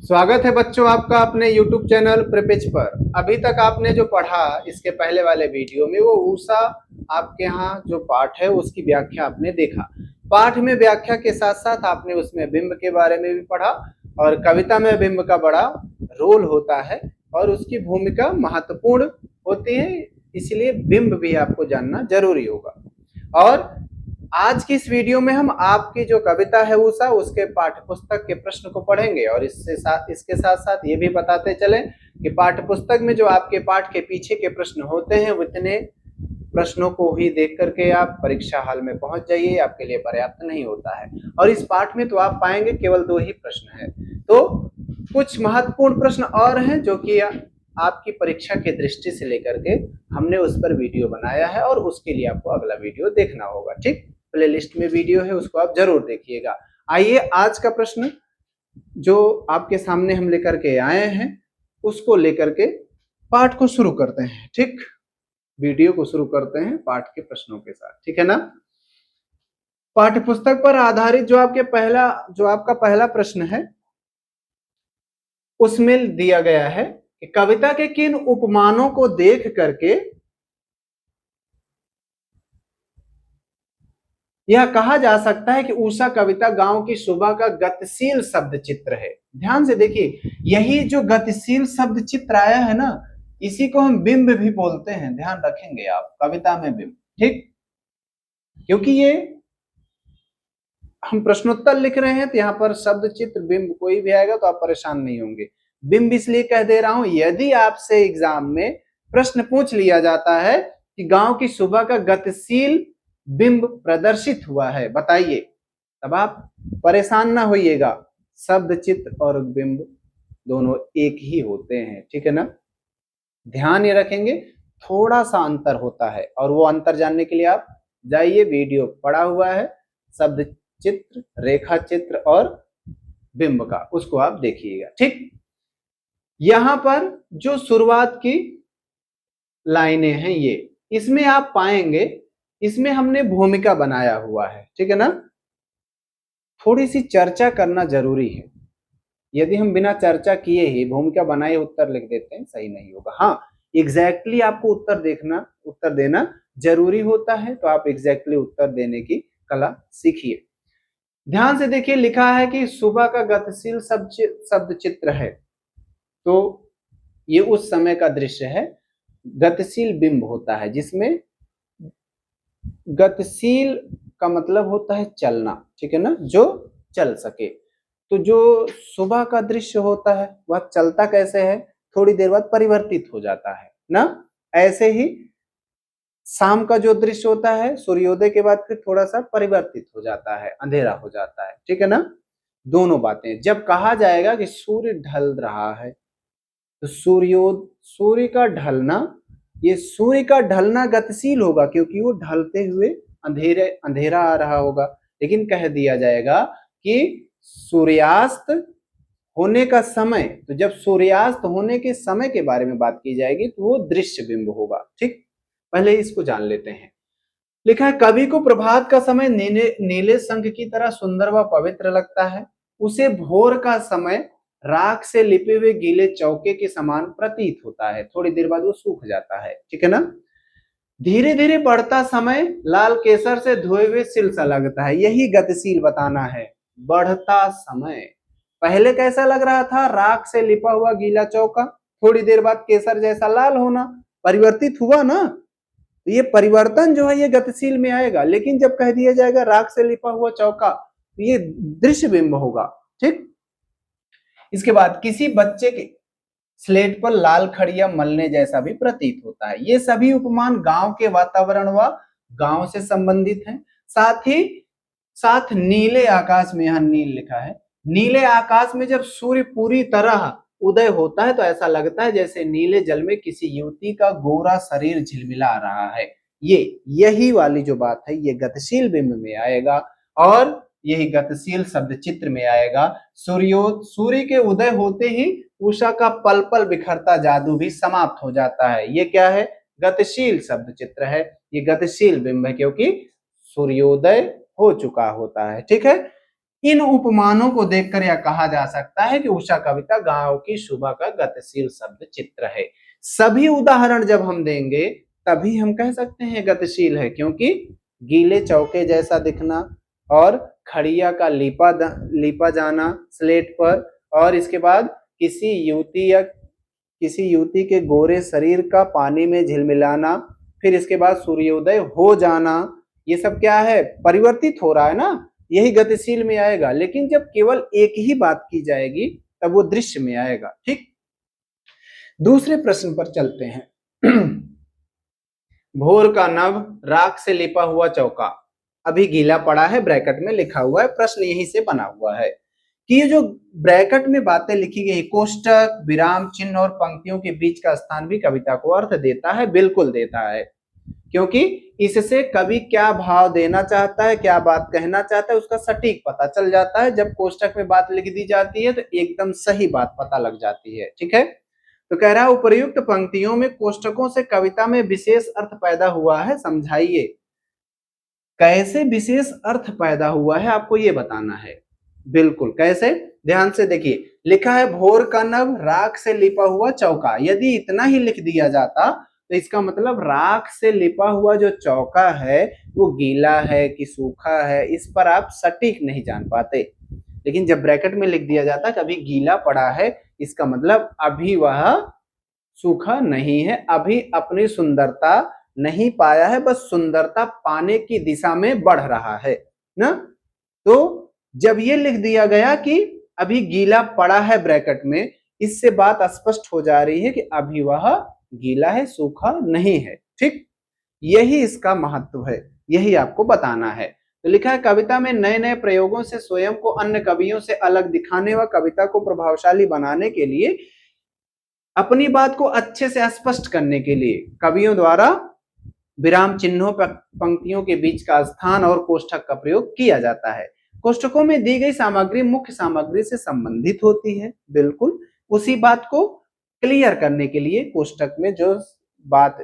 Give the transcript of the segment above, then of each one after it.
स्वागत है बच्चों आपका अपने YouTube चैनल प्रिपिच पर। अभी तक आपने जो पढ़ा इसके पहले वाले वीडियो में वो ऊषा आपके यहाँ जो पाठ है उसकी व्याख्या आपने देखा। पाठ में व्याख्या के साथ साथ आपने उसमें बिंब के बारे में भी पढ़ा और कविता में बिंब का बड़ा रोल होता है और उसकी भूमिका महत्वपूर्ण होती है, इसलिए बिंब भी आपको जानना जरूरी होगा। और आज की इस वीडियो में हम आपकी जो कविता है उषा उसके पाठ्य पुस्तक के प्रश्न को पढ़ेंगे और इसके साथ साथ ये भी बताते चलें कि पाठ्य पुस्तक में जो आपके पाठ के पीछे के प्रश्न होते हैं उतने प्रश्नों को ही देख करके आप परीक्षा हाल में पहुंच जाइए, आपके लिए पर्याप्त नहीं होता है। और इस पाठ में तो आप पाएंगे केवल 2 ही प्रश्न है, तो कुछ महत्वपूर्ण प्रश्न और हैं जो कि आपकी परीक्षा की दृष्टि से लेकर के हमने उस पर वीडियो बनाया है और उसके लिए आपको अगला वीडियो देखना होगा। ठीक, प्लेलिस्ट में वीडियो है, उसको आप जरूर देखिएगा। आइए आज का प्रश्न जो आपके सामने हम लेकर के आए हैं उसको लेकर के पाठ को शुरू करते हैं। ठीक, वीडियो को शुरू करते हैं पाठ के प्रश्नों के साथ, ठीक है ना। पाठ्य पुस्तक पर आधारित जो आपका पहला प्रश्न है उसमें दिया गया है कि कविता के किन उपमानों को देख करके यह कहा जा सकता है कि उषा कविता गांव की सुबह का गतिशील शब्द चित्र है। ध्यान से देखिए, यही जो गतिशील शब्द चित्र आया है ना, इसी को हम बिंब भी बोलते हैं। ध्यान रखेंगे आप, कविता में बिंब, ठीक, क्योंकि ये हम प्रश्नोत्तर लिख रहे हैं तो यहाँ पर शब्द चित्र बिंब कोई भी आएगा तो आप परेशान नहीं होंगे। बिंब इसलिए कह दे रहा हूं, यदि आपसे एग्जाम में प्रश्न पूछ लिया जाता है कि गांव की सुबह का गतिशील बिंब प्रदर्शित हुआ है, बताइए, तब आप परेशान ना होइएगा। शब्द चित्र और बिंब दोनों एक ही होते हैं, ठीक है ना। ध्यान ये रखेंगे, थोड़ा सा अंतर होता है और वो अंतर जानने के लिए आप जाइए, वीडियो पड़ा हुआ है शब्द चित्र, रेखा चित्र और बिंब का, उसको आप देखिएगा। ठीक, यहां पर जो शुरुआत की लाइनें हैं ये, इसमें आप पाएंगे इसमें हमने भूमिका बनाया हुआ है, ठीक है ना। थोड़ी सी चर्चा करना जरूरी है, यदि हम बिना चर्चा किए ही भूमिका बनाए उत्तर लिख देते हैं सही नहीं होगा। हाँ, एग्जैक्टली आपको उत्तर देना जरूरी होता है, तो आप एग्जैक्टली उत्तर देने की कला सीखिए। ध्यान से देखिए, लिखा है कि सुबह का गतिशील शब्द चित्र है, तो ये उस समय का दृश्य है। गतिशील बिंब होता है जिसमें गतिशील का मतलब होता है चलना, ठीक है ना, जो चल सके। तो जो सुबह का दृश्य होता है वह चलता कैसे है, थोड़ी देर बाद परिवर्तित हो जाता है ना। ऐसे ही शाम का जो दृश्य होता है सूर्योदय के बाद फिर थोड़ा सा परिवर्तित हो जाता है, अंधेरा हो जाता है, ठीक है ना। दोनों बातें, जब कहा जाएगा कि सूर्य ढल रहा है तो सूर्य का ढलना, ये सूर्य का ढलना गतिशील होगा क्योंकि वो ढलते हुए अंधेरा आ रहा होगा। लेकिन कह दिया जाएगा कि सूर्यास्त होने का समय, तो जब सूर्यास्त होने के समय के बारे में बात की जाएगी तो वो दृश्य बिंब होगा। ठीक, पहले इसको जान लेते हैं। लिखा है, कवि को प्रभात का समय नीले शंख की तरह सुंदर व पवित्र लगता है, उसे भोर का समय राख से लिपे हुए गीले चौके के समान प्रतीत होता है, थोड़ी देर बाद वो सूख जाता है, ठीक है ना। धीरे धीरे बढ़ता समय लाल केसर से धोए हुए सिल सा लगता है, यही गतिशील बताना है। बढ़ता समय, पहले कैसा लग रहा था, राख से लिपा हुआ गीला चौका, थोड़ी देर बाद केसर जैसा लाल होना, परिवर्तित हुआ ना। तो ये परिवर्तन जो है ये गतिशील में आएगा। लेकिन जब कह दिया जाएगा राख से लिपा हुआ चौका, तो ये दृश्य बिंब होगा। ठीक, इसके बाद किसी बच्चे के स्लेट पर लाल खड़िया मलने जैसा भी प्रतीत होता है। ये सभी उपमान गांव के वातावरण व गांव से संबंधित हैं। साथ ही साथ नीले आकाश में, यहां नील लिखा है, नीले आकाश में जब सूर्य पूरी तरह उदय होता है तो ऐसा लगता है जैसे नीले जल में किसी युवती का गोरा शरीर झिलमिला रहा है। यही वाली जो बात है ये गतिशील बिंब में आएगा और यही गतिशील शब्द चित्र में आएगा। सूर्य के उदय होते ही उषा का पल पल बिखरता जादू भी समाप्त हो जाता है। ये क्या है, गतिशील शब्द चित्र है, ये गतिशील बिंब है क्योंकि सूर्योदय हो चुका होता है। ठीक है, इन उपमानों को देखकर यह कहा जा सकता है कि उषा कविता गांव की सुबह का गतिशील शब्द चित्र है। सभी उदाहरण जब हम देंगे तभी हम कह सकते हैं गतिशील है, क्योंकि गीले चौके जैसा दिखना और खड़िया का लीपा जाना स्लेट पर, और इसके बाद किसी युवती के गोरे शरीर का पानी में झिलमिलाना, फिर इसके बाद सूर्योदय हो जाना, ये सब क्या है, परिवर्तित हो रहा है ना, यही गतिशील में आएगा। लेकिन जब केवल एक ही बात की जाएगी तब वो दृश्य में आएगा। ठीक, दूसरे प्रश्न पर चलते हैं। भोर का नभ, राख से लिपा हुआ चौका, अभी गीला पड़ा है, ब्रैकेट में लिखा हुआ है। प्रश्न यहीं से बना हुआ है कि ये जो ब्रैकेट में बातें लिखी गई, कोष्टक, विराम चिन्ह और पंक्तियों के बीच का स्थान भी कविता को अर्थ देता है, बिल्कुल देता है, क्योंकि इससे कवि क्या भाव देना चाहता है, क्या बात कहना चाहता है, उसका सटीक पता चल जाता है। जब कोष्टक में बात लिख दी जाती है तो एकदम सही बात पता लग जाती है। ठीक है, तो कह रहा है उपर्युक्त पंक्तियों में कोष्टकों से कविता में विशेष अर्थ पैदा हुआ है, समझाइए। कैसे विशेष अर्थ पैदा हुआ है आपको ये बताना है। बिल्कुल, कैसे, ध्यान से देखिए, लिखा है भोर का नभ, राख से लिपा हुआ चौका। यदि इतना ही लिख दिया जाता तो इसका मतलब राख से लिपा हुआ जो चौका है वो गीला है कि सूखा है, इस पर आप सटीक नहीं जान पाते। लेकिन जब ब्रैकेट में लिख दिया जाता कभी गीला पड़ा है, इसका मतलब अभी वह सूखा नहीं है, अभी अपनी सुंदरता नहीं पाया है, बस सुंदरता पाने की दिशा में बढ़ रहा है ना। तो जब ये लिख दिया गया कि अभी गीला पड़ा है ब्रैकेट में, इससे बात स्पष्ट हो जा रही है कि अभी वह गीला है, सूखा नहीं है। ठीक, यही इसका महत्व है, यही आपको बताना है। तो लिखा है कविता में नए नए प्रयोगों से स्वयं को अन्य कवियों से अलग दिखाने व कविता को प्रभावशाली बनाने के लिए, अपनी बात को अच्छे से स्पष्ट करने के लिए कवियों द्वारा विराम चिन्हों पर पंक्तियों के बीच का स्थान और कोष्ठक का प्रयोग किया जाता है। कोष्ठकों में दी गई सामग्री मुख्य सामग्री से संबंधित होती है, बिल्कुल उसी बात को क्लियर करने के लिए कोष्ठक में जो बात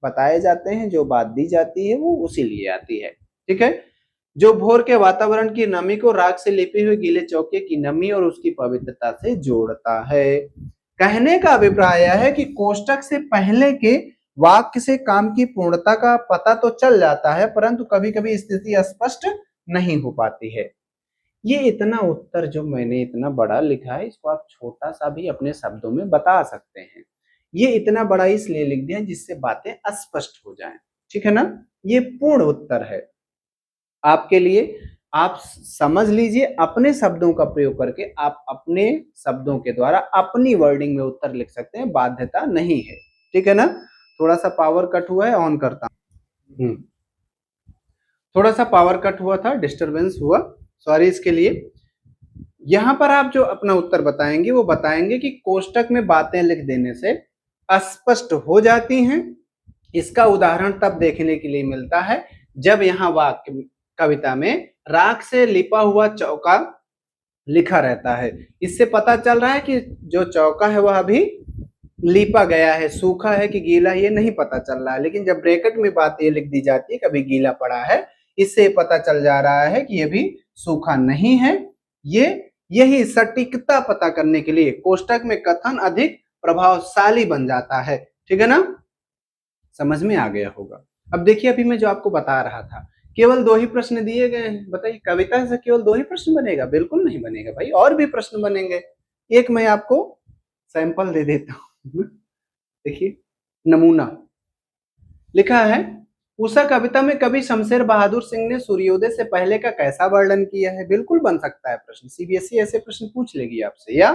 बताए जाते हैं, जो बात दी जाती है वो उसी लिए आती है। ठीक है, जो भोर के वातावरण की नमी को राख से लिपे हुए गीले चौके की नमी और उसकी पवित्रता से जोड़ता है। कहने का अभिप्राय है कि कोष्ठक से पहले के वाक्य से काम की पूर्णता का पता तो चल जाता है, परंतु कभी कभी स्थिति स्पष्ट नहीं हो पाती है। ये इतना उत्तर जो मैंने इतना बड़ा लिखा है, इसको आप छोटा सा भी अपने शब्दों में बता सकते हैं। ये इतना बड़ा इसलिए लिख दिया जिससे बातें स्पष्ट हो जाएं। ठीक है ना, ये पूर्ण उत्तर है आपके लिए। आप समझ लीजिए, अपने शब्दों का प्रयोग करके आप अपने शब्दों के द्वारा अपनी वर्डिंग में उत्तर लिख सकते हैं, बाध्यता नहीं है। ठीक है ना, थोड़ा सा पावर कट हुआ है, ऑन करता हूं। थोड़ा सा पावर कट हुआ था, डिस्टरबेंस हुआ, सॉरी इसके लिए। यहां पर आप जो अपना उत्तर बताएंगे वो बताएंगे कि कोष्टक में बातें लिख देने से अस्पष्ट हो जाती हैं। इसका उदाहरण तब देखने के लिए मिलता है जब यहाँ वाक्य कविता में राख से लिपा हुआ चौका लिखा रहता है। इससे पता चल रहा है कि जो चौका है वह अभी लिपा गया है, सूखा है कि गीला ये नहीं पता चल रहा है। लेकिन जब ब्रैकेट में बात ये लिख दी जाती है कभी गीला पड़ा है, इससे पता चल जा रहा है कि ये भी सूखा नहीं है। ये यही सटीकता पता करने के लिए कोष्टक में कथन अधिक प्रभावशाली बन जाता है। ठीक है ना, समझ में आ गया होगा। अब देखिए, अभी मैं जो आपको बता रहा था, केवल 2 ही प्रश्न दिए गए हैं। बताइए, कविता से केवल 2 ही प्रश्न बनेगा? बिल्कुल नहीं बनेगा भाई, और भी प्रश्न बनेंगे। एक मैं आपको सैंपल दे देता हूँ। देखिए, नमूना लिखा है, उषा कविता में कवि शमशेर बहादुर सिंह ने सूर्योदय से पहले का कैसा वर्णन किया है? बिल्कुल बन सकता है प्रश्न, सीबीएसई ऐसे प्रश्न पूछ लेगी आपसे। या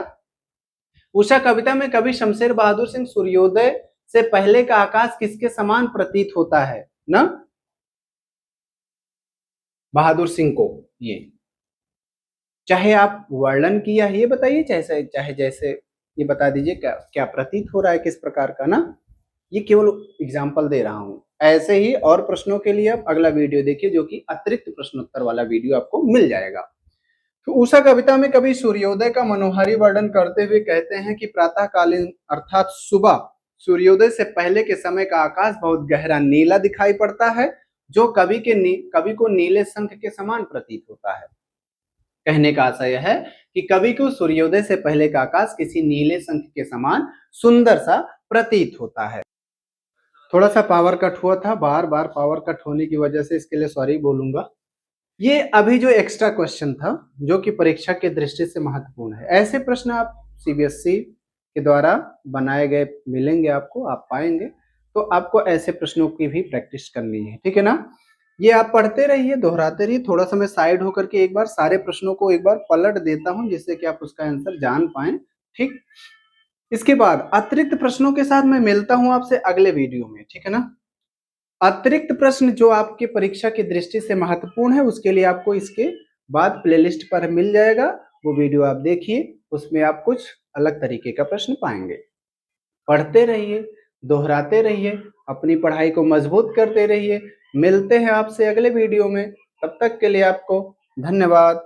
उषा कविता में कवि शमशेर बहादुर सिंह सूर्योदय से पहले का आकाश किसके समान प्रतीत होता है ना? बहादुर सिंह को ये चाहे आप वर्णन किया है ये बताइए, चाहे जैसे ये बता दीजिए क्या क्या प्रतीत हो रहा है, किस प्रकार का ना। ये केवल एग्जाम्पल दे रहा हूं। ऐसे ही और प्रश्नों के लिए आप अगला वीडियो देखिए, जो कि अतिरिक्त प्रश्नोत्तर वाला वीडियो आपको मिल जाएगा। तो उषा कविता में कवि सूर्योदय का मनोहारी वर्णन करते हुए कहते हैं कि प्रातःकालीन अर्थात सुबह सूर्योदय से पहले के समय का आकाश बहुत गहरा नीला दिखाई पड़ता है, जो कवि को नीले शंख के समान प्रतीत होता है। कहने का आशय है कि कवि को सूर्योदय से पहले का आकाश किसी नीले शंख के समान सुंदर सा प्रतीत होता है। थोड़ा सा पावर कट हुआ था, बार बार पावर कट होने की वजह से इसके लिए सॉरी बोलूंगा। ये अभी जो एक्स्ट्रा क्वेश्चन था जो कि परीक्षा के दृष्टि से महत्वपूर्ण है, ऐसे प्रश्न आप सीबीएसई के द्वारा बनाए गए मिलेंगे आपको, आप पाएंगे, तो आपको ऐसे प्रश्नों की भी प्रैक्टिस करनी है, ठीक है ना। ये आप पढ़ते रहिए, दोहराते रहिए। थोड़ा सा मैं साइड होकर के एक बार सारे प्रश्नों को एक बार पलट देता हूं जिससे कि आप उसका आंसर जान पाए, ठीक। इसके बाद अतिरिक्त प्रश्नों के साथ मैं मिलता हूं आपसे अगले वीडियो में, ठीक है ना। अतिरिक्त प्रश्न जो आपके परीक्षा की दृष्टि से महत्वपूर्ण है उसके लिए आपको इसके बाद प्लेलिस्ट पर मिल जाएगा, वो वीडियो आप देखिए, उसमें आप कुछ अलग तरीके का प्रश्न पाएंगे। पढ़ते रहिए, दोहराते रहिए, अपनी पढ़ाई को मजबूत करते रहिए। मिलते हैं आपसे अगले वीडियो में, तब तक के लिए आपको धन्यवाद।